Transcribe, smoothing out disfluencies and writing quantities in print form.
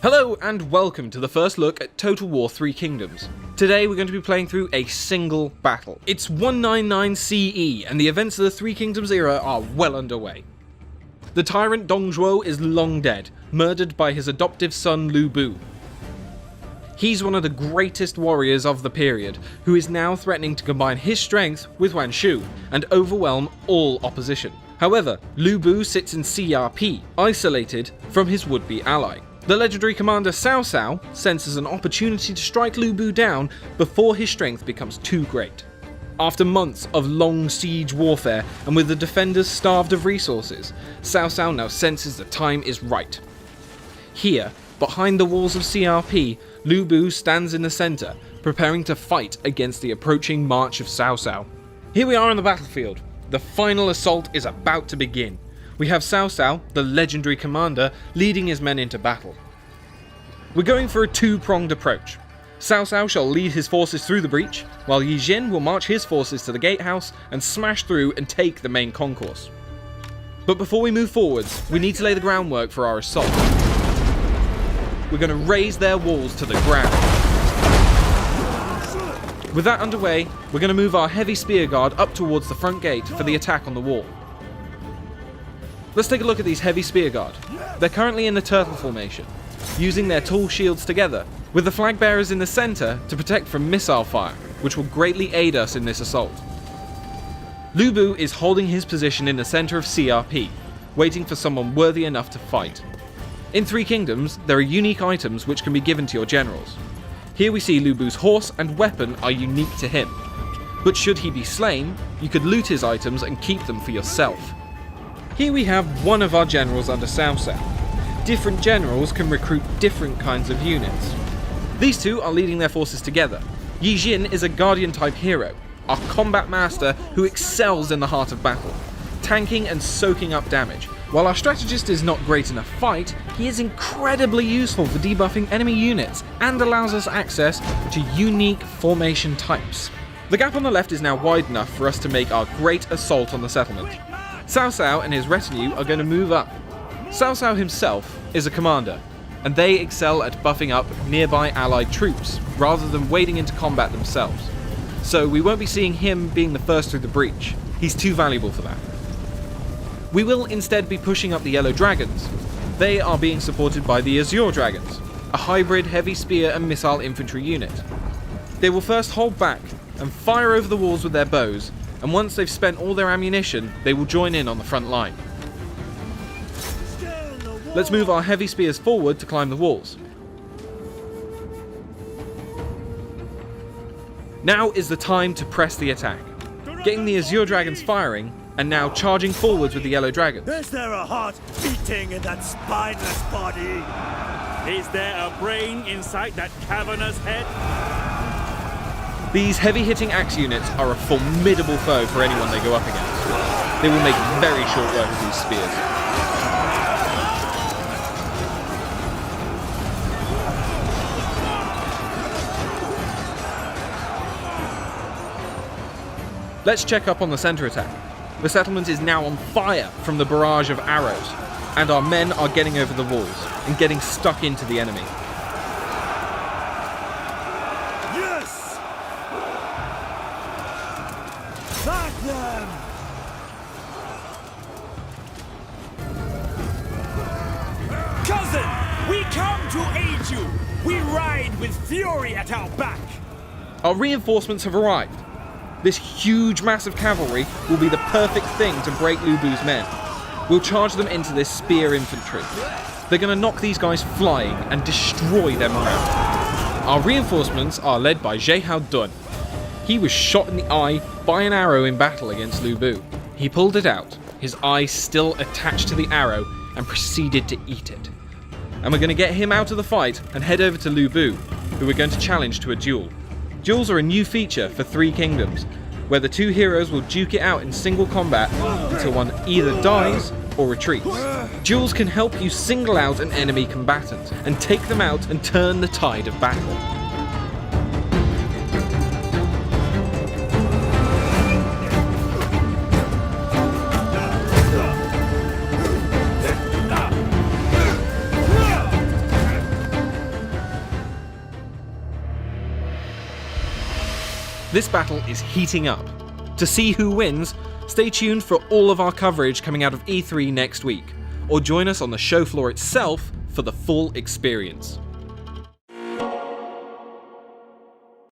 Hello and welcome to the first look at Total War 3 Kingdoms. Today we're going to be playing through a single battle. It's 199 CE and the events of the Three Kingdoms era are well underway. The tyrant Dong Zhuo is long dead, murdered by his adoptive son Lu Bu. He's one of the greatest warriors of the period, who is now threatening to combine his strength with Yuan Shu and overwhelm all opposition. However, Lu Bu sits in CRP, isolated from his would-be ally. The legendary commander Cao Cao senses an opportunity to strike Lu Bu down before his strength becomes too great. After months of long siege warfare and with the defenders starved of resources, Cao Cao now senses the time is right. Here, behind the walls of CRP, Lu Bu stands in the center, preparing to fight against the approaching march of Cao Cao. Here we are on the battlefield. The final assault is about to begin. We have Cao Cao, the legendary commander, leading his men into battle. We're going for a two-pronged approach. Cao Cao shall lead his forces through the breach, while Yi Jin will march his forces to the gatehouse and smash through and take the main concourse. But before we move forwards, we need to lay the groundwork for our assault. We're going to raise their walls to the ground. With that underway, we're going to move our heavy spear guard up towards the front gate for the attack on the wall. Let's take a look at these heavy spear guard. They're currently in the turtle formation, using their tall shields together, with the flag bearers in the center to protect from missile fire, which will greatly aid us in this assault. Lu Bu is holding his position in the center of CRP, waiting for someone worthy enough to fight. In Three Kingdoms, there are unique items which can be given to your generals. Here we see Lu Bu's horse and weapon are unique to him, but should he be slain, you could loot his items and keep them for yourself. Here we have one of our generals under Cao Cao. Different generals can recruit different kinds of units. These two are leading their forces together. Yi Jin is a guardian type hero, our combat master who excels in the heart of battle, tanking and soaking up damage. While our strategist is not great in a fight, he is incredibly useful for debuffing enemy units and allows us access to unique formation types. The gap on the left is now wide enough for us to make our great assault on the settlement. Cao Cao and his retinue are going to move up. Cao Cao himself is a commander, and they excel at buffing up nearby allied troops, rather than wading into combat themselves. So we won't be seeing him being the first through the breach. He's too valuable for that. We will instead be pushing up the Yellow Dragons. They are being supported by the Azure Dragons, a hybrid heavy spear and missile infantry unit. They will first hold back and fire over the walls with their bows, and once they've spent all their ammunition, they will join in on the front line. Let's move our heavy spears forward to climb the walls. Now is the time to press the attack. Getting the Azure Dragons firing, and now charging forwards with the Yellow Dragons. Is there a heart beating in that spineless body? Is there a brain inside that cavernous head? These heavy-hitting axe units are a formidable foe for anyone they go up against. They will make very short work of these spears. Let's check up on the center attack. The settlement is now on fire from the barrage of arrows, and our men are getting over the walls and getting stuck into the enemy. Yes! Back them! Cousin, we come to aid you. We ride with fury at our back. Our reinforcements have arrived. This huge mass of cavalry will be the perfect thing to break Lu Bu's men. We'll charge them into this spear infantry. They're going to knock these guys flying and destroy their morale. Our reinforcements are led by Zhehao Dun. He was shot in the eye by an arrow in battle against Lu Bu. He pulled it out, his eye still attached to the arrow, and proceeded to eat it. And we're going to get him out of the fight and head over to Lu Bu, who we're going to challenge to a duel. Duels are a new feature for Three Kingdoms, where the two heroes will duke it out in single combat until one either dies or retreats. Duels can help you single out an enemy combatant and take them out and turn the tide of battle. This battle is heating up. To see who wins, stay tuned for all of our coverage coming out of E3 next week, or join us on the show floor itself for the full experience.